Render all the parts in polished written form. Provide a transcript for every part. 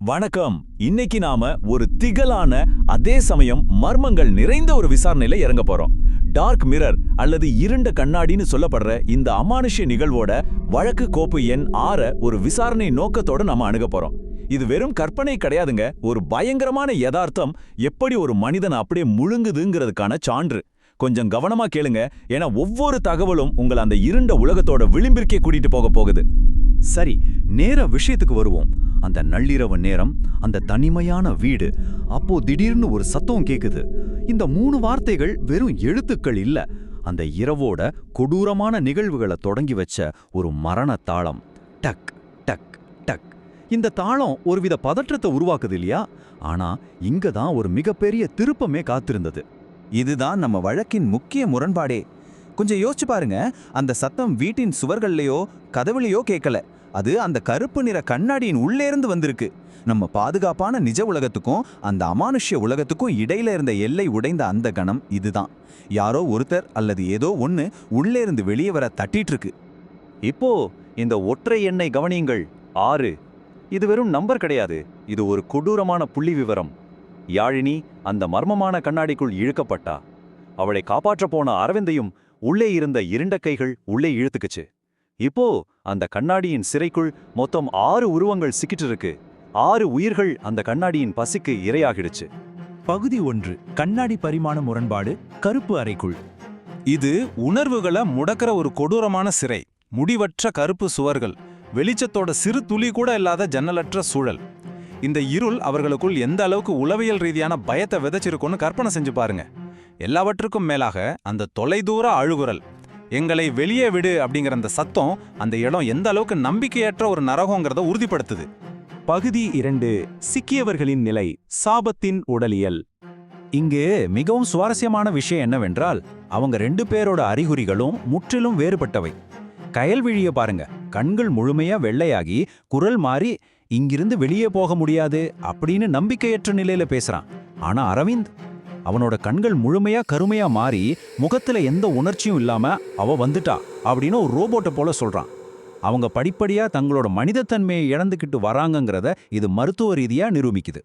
வணக்கம். இன்னைக்கு நாம ஒரு திகலான அதே சமயம் மர்மங்கள் நிறைந்த ஒரு விசாரணையில இறங்க போறோம். டார்க் மிரர் அல்லது இருண்ட கண்ணாடின்னு சொல்லப்படுற இந்த அமானுஷ்ய நிகழ்வோட வழக்கு கோப்பு எண் 6 ஒரு விசாரணை நோக்கத்தோட நாம அணுக போறோம். இது வெறும் கற்பனை கிடையாதுங்க, ஒரு பயங்கரமான யதார்த்தம் எப்படி ஒரு மனிதன் அப்படியே முழுங்குதுங்கிறதுக்கான சான்று. கொஞ்சம் கவனமா கேளுங்க, ஏன்னா ஒவ்வொரு தகவலும் உங்களை அந்த இருண்ட உலகத்தோட விளிம்பிற்கே கூட்டிட்டு போகுது. சரி, நேர விஷயத்துக்கு வருவோம். அந்த நள்ளிரவு நேரம், அந்த தனிமையான வீடு. அப்போ திடீர்னு ஒரு சத்தம் கேக்குது. இந்த 3 வார்த்தைகள் வெறும் எழுத்துக்கள் இல்ல, அந்த இரவோட கொடூரமான நிகழ்வுகளை தொடங்கி வச்ச ஒரு மரண தாளம். டக் டக் டக். இந்த தாளம் ஒருவித பதற்றத்தை உருவாக்குது இல்லையா? ஆனா இங்க தான் ஒரு மிகப்பெரிய திருப்பமே காத்திருந்தது. இதுதான் நம்ம வழக்கின் முக்கிய முரண்பாடே. கொஞ்சம் யோசிச்சு பாருங்க, அந்த சத்தம் வீட்டின் சுவர்கள்லையோ கதவுலையோ கேட்கல, அது அந்த கருப்பு நிற கண்ணாடியின் உள்ளேருந்து வந்திருக்கு. நம்ம பாதுகாப்பான நிஜ உலகத்துக்கும் அந்த அமானுஷ்ய உலகத்துக்கும் இடையில இருந்த எல்லை உடைந்த அந்த கணம் இதுதான். யாரோ ஒருத்தர் அல்லது ஏதோ ஒன்று உள்ளே இருந்து வெளியே வர தட்டிட்டு இருக்கு. இப்போ இந்த ஒற்றை எண்ணை கவனியுங்கள், 6. இது வெறும் நம்பர் கிடையாது, இது ஒரு கொடூரமான புள்ளி விவரம். யாழினி அந்த மர்மமான கண்ணாடிக்குள் இழுக்கப்பட்டா. அவளை காப்பாற்ற போன அரவிந்தையும் உள்ளே இருந்த இருண்ட கைகள் உள்ளே இழுத்துக்குச்சு. இப்போ அந்த கண்ணாடியின் சிறைக்குள் மொத்தம் 6 உருவங்கள் சிக்கிட்டு இருக்கு. 6 உயிர்கள் அந்த கண்ணாடியின் பசிக்கு இரையாகிடுச்சு. பகுதி 1. கண்ணாடி பரிமாண முரண்பாடு, கருப்பு அறைக்குள். இது உணர்வுகளை முடக்கிற ஒரு கொடூரமான சிறை. முடிவற்ற கருப்பு சுவர்கள், வெளிச்சத்தோட சிறு துளி கூட இல்லாத ஜன்னலற்ற சூழல். இந்த இருள் அவர்களுக்குள் எந்த அளவுக்கு உளவியல் ரீதியான பயத்தை விதைச்சிருக்கும்னு கற்பனை செஞ்சு பாருங்க. எல்லாவற்றுக்கும் மேலாக அந்த தொலைதூர அழுகுரல், எங்களை வெளியே விடு அப்படிங்கிற அந்த சத்தம் அந்த இடம் எந்த அளவுக்கு நம்பிக்கையற்ற ஒரு நரகங்கிறத உறுதிப்படுத்துது. பகுதி 2. சிக்கியவர்களின் நிலை, சாபத்தின் உடலியல். இங்கு மிகவும் சுவாரஸ்யமான விஷயம் என்னவென்றால், அவங்க 2 பேரோட அறிகுறிகளும் முற்றிலும் வேறுபட்டவை. கயல்விழிய பாருங்க, கண்கள் முழுமையா வெள்ளையாகி குரல் மாறி இங்கிருந்து வெளியே போக முடியாது அப்படின்னு நம்பிக்கையற்ற நிலையில பேசுறான். ஆனா அரவிந்த், அவனோட கண்கள் முழுமையா கருமையா மாறி முகத்துல எந்த உணர்ச்சியும் இல்லாம அவ வந்துட்டா அப்படின்னு ஒரு ரோபோட்டை போல சொல்றான். அவங்க படிப்படியா தங்களோட மனிதத்தன்மையை இழந்துக்கிட்டு வராங்கங்கிறத இது மருத்துவ ரீதியா நிரூபிக்குது.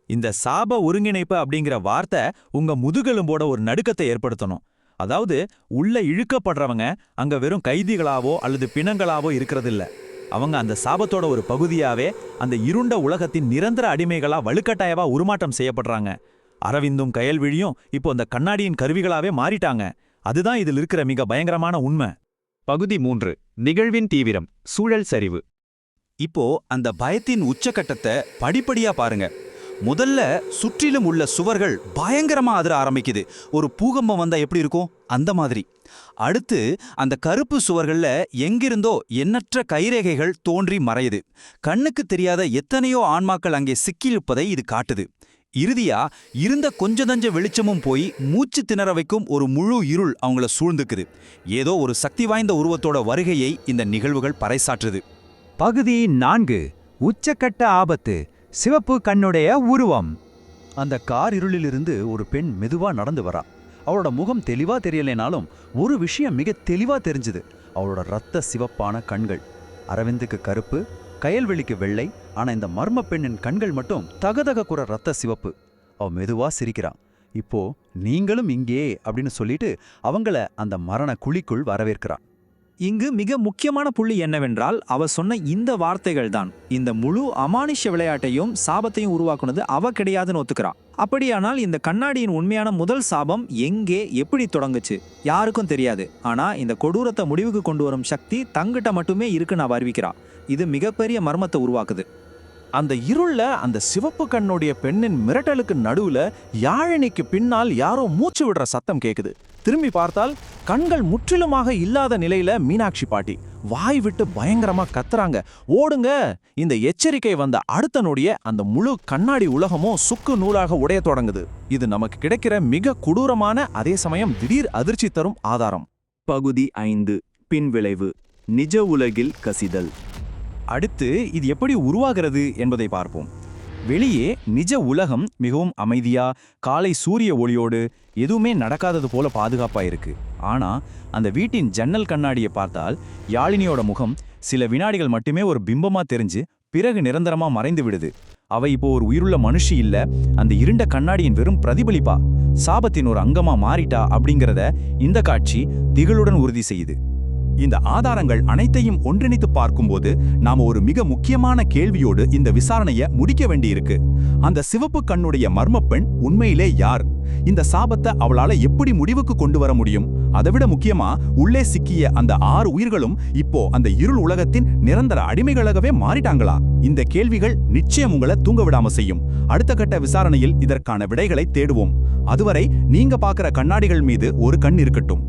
இந்த சாப ஒருங்கிணைப்பு அப்படிங்கிற வார்த்தை உங்க முதுகெலும்போட ஒரு நடுக்கத்தை ஏற்படுத்தணும். அதாவது உள்ள இழுக்கப்படுறவங்க அங்க வெறும் கைதிகளாவோ அல்லது பிணங்களாவோ இருக்கிறதில்ல. அவங்க அந்த சாபத்தோட ஒரு பகுதியாவே அந்த இருண்ட உலகத்தின் நிரந்தர அடிமைகளா வலுக்கட்டாயவா உருமாற்றம் செய்யப்படுறாங்க. அரவிந்தும் கயல்விழியும் இப்போ அந்த கண்ணாடியின் கருவிகளாவே மாறிட்டாங்க. அதுதான் இதில் இருக்கிற மிக பயங்கரமான உண்மை. பகுதி 3. நிகழ்வின் தீவிரம், சூழல் சரிவு. இப்போ அந்த பயத்தின் உச்சக்கட்டத்தை படிப்படியா பாருங்க. முதல்ல சுற்றிலும் உள்ள சுவர்கள் பயங்கரமா அதிர ஆரம்பிக்குது. ஒரு பூகம்பம் வந்தா எப்படி இருக்கும் அந்த மாதிரி. அடுத்து அந்த கருப்பு சுவர்கள்ல எங்கிருந்தோ எண்ணற்ற கைரேகைகள் தோன்றி மறையுது. கண்ணுக்கு தெரியாத எத்தனையோ ஆன்மாக்கள் அங்கே சிக்கியிருப்பதை இது காட்டுது. இறுதியா இருந்த கொஞ்ச வெளிச்சமும் போய் மூச்சு திணற வைக்கும் ஒரு முழு இருள் அவங்கள சூழ்ந்துக்குது. ஏதோ ஒரு சக்தி வாய்ந்த உருவத்தோட வருகையை இந்த நிகழ்வுகள் பறைசாற்றுது. பகுதி 4. உச்சக்கட்ட ஆபத்து, சிவப்பு கண்ணுடைய உருவம். அந்த கார் இருளிலிருந்து ஒரு பெண் மெதுவா நடந்து வரா. அவளோட முகம் தெளிவா தெரியலைனாலும் ஒரு விஷயம் மிக தெளிவா தெரிஞ்சுது. அவளோட ரத்த சிவப்பான கண்கள். அரவிந்துக்கு கருப்பு, கயல்வெளிக்கு வெள்ளை. ஆனா இந்த மர்ம பெண்ணின் கண்கள் மட்டும் தகதகக்குற ரத்த சிவப்பு. அவ மெதுவா சிரிக்கிறான். இப்போ நீங்களும் இங்கே அப்படின்னு சொல்லிட்டு அவங்கள அந்த மரண குழிக்குள் வரவேற்கிறான். இங்கு மிக முக்கியமான புள்ளி என்னவென்றால், அவ சொன்ன இந்த வார்த்தைகள் தான் இந்த முழு அமானுஷ்ய விளையாட்டையும் சாபத்தையும் உருவாக்குனது அவ கிடையாதுன்னு ஒத்துக்கிறா. அப்படியானால் இந்த கண்ணாடியின் உண்மையான முதல் சாபம் எங்கே, எப்படி தொடங்குச்சு யாருக்கும் தெரியாது. ஆனா இந்த கொடூரத்தை முடிவுக்கு கொண்டு வரும் சக்தி தங்கிட்ட மட்டுமே இருக்குன்னு அவ அறிவிக்கிறா. இது மிகப்பெரிய மர்மத்தை உருவாக்குது. அந்த இருள்ல அந்த சிவப்பு கண்ணுடைய பெண்ணின் மிரட்டலுக்கு நடுவுல யாழினிக்கு பின்னால் யாரோ மூச்சு விடுற சத்தம் கேக்குது. திரும்பி பார்த்தால் கண்கள் முற்றிலுமாக இல்லாத நிலையில மீனாட்சி பாட்டி வாய் விட்டு பயங்கரமா கத்துறாங்க, ஓடுங்க. இந்த எச்சரிக்கை வந்த அடுத்த நொடியே அந்த முழு கண்ணாடி உலகமும் சுக்கு நூலாக உடைய தொடங்குது. இது நமக்கு கிடைக்கிற மிக கொடூரமான அதே சமயம் திடீர் அதிர்ச்சி தரும் ஆதாரம். பகுதி 5. பின்விளைவு, நிஜ உலகில் கசிதல். அடுத்து இது எப்படி உருவாகிறது என்பதை பார்ப்போம். வெளியே நிஜ உலகம் மிகவும் அமைதியா, காலை சூரிய ஒளியோடு எதுவுமே நடக்காதது போல பாதுகாப்பா இருக்கு. ஆனா அந்த வீட்டின் ஜன்னல் கண்ணாடியை பார்த்தால் யாழினியோட முகம் சில வினாடிகள் மட்டுமே ஒரு பிம்பமா தெரிஞ்சு பிறகு நிரந்தரமா மறைந்து விடுது. அவ இப்போ ஒரு உயிருள்ள மனுஷி இல்ல, அந்த இருண்ட கண்ணாடியின் வெறும் பிரதிபலிப்பா, சாபத்தின் ஒரு அங்கமா மாறிட்டா அப்படிங்கறத இந்த காட்சி திகிலுடன் உறுதி செய்யுது. இந்த ஆதாரங்கள் அனைத்தையும் ஒன்றிணைத்து பார்க்கும்போது நாம ஒரு மிக முக்கியமான கேள்வியோடு இந்த விசாரணையை முடிக்க வேண்டியிருக்கு. அந்த சிவப்பு கண்ணுடைய மர்மப்பெண் உண்மையிலே யார்? இந்த சாபத்தை அவளால எப்படி முடிவுக்கு கொண்டு வர முடியும்? அதைவிட முக்கியமா, உள்ளே சிக்கிய அந்த 6 உயிர்களும் இப்போ அந்த இருள் உலகத்தின் நிரந்தர அடிமைகளாகவே மாறிட்டாங்களா? இந்த கேள்விகள் நிச்சயம் உங்களை தூங்க விடாம செய்யும். அடுத்த கட்ட விசாரணையில் இதற்கான விடைகளை தேடுவோம். அதுவரை நீங்க பார்க்கிற கண்ணாடிகள் மீது ஒரு கண் இருக்கட்டும்.